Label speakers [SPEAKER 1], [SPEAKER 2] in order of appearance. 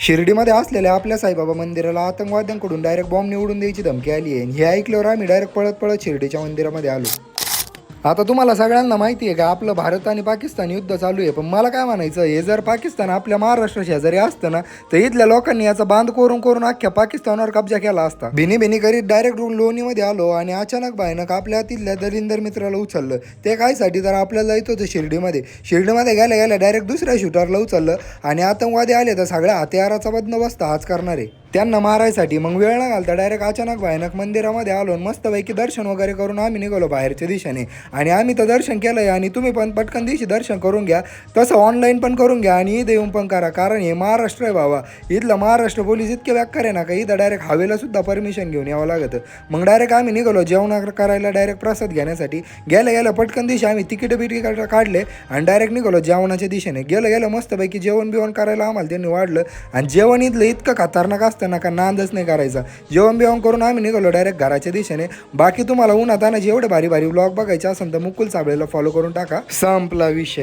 [SPEAKER 1] शिर्डीमध्ये असलेल्या आपल्या साईबाबा मंदिराला आतंकवाद्यांकडून डायरेक्ट बॉम्ब निवडून द्यायची धमकी आली आहे. हे ऐकल्यावर आम्ही डायरेक्ट पळत पळत शिर्डीच्या मंदिरामध्ये आलो. आता तुम्हाला सगळ्यांना माहिती आहे का आपलं भारत आणि पाकिस्तान युद्ध चालू आहे. पण मला काय म्हणायचं, हे जर पाकिस्तान आपल्या महाराष्ट्र शेजारी असतं ना, तर इथल्या लोकांनी याचा बांध करून करून अख्ख्या पाकिस्तानवर कब्जा केला असता. बिनी करीत डायरेक्ट लोणीमध्ये आलो आणि अचानक भयानक आपल्या तिथल्या दलिंदर मित्राला उचललं. ते कायसाठी, तर आपल्याला जायचं होतं शिर्डीमध्ये गेल्या गेल्या डायरेक्ट दुसऱ्या शूटरला उचललं आणि आतंकवादी आले तर सगळ्या हत्याराचा बंदोबस्त हाच करणार आहे त्यांना मारायसाठी. मग वेळ न घालता डायरेक्ट अचानक भयानक मंदिरामध्ये आलो. मस्तपैकी दर्शन वगैरे करून आम्ही निघालो बाहेरच्या दिशेने. आणि आम्ही तर दर्शन केलंय आणि तुम्ही पण पटकन दिवशी दर्शन करून घ्या. तसं ऑनलाईन पण करून घ्या आणि इथं येऊन पण करा, कारण हे महाराष्ट्र आहे बाबा. इथलं महाराष्ट्र पोलीस इतके व्याक्कार आहे ना का इथं डायरेक्ट हवेला सुद्धा परमिशन घेऊन यावं लागतं. मग डायरेक्ट आम्ही निघालो जेवण करायला डायरेक्ट प्रसाद घेण्यासाठी. गेल्या पटकन दिवशी आम्ही तिकीट काढले आणि डायरेक्ट निघालो जेवणाच्या दिशेने. गेलं मस्तपैकी जेवण करायला आम्हाला त्यांनी वाढलं. आणि जेवण इथलं इतकं खतरनाक असतं ना का नांदच नाही करायचा. जेवण करून आम्ही निघालो डायरेक्ट घराच्या दिशेने. बाकी तुम्हाला उन्हाताना जेवढे भारी व्लॉग बघायचे असेल तर मुकुल साबळेला फॉलो करून टाका. संपला विषय.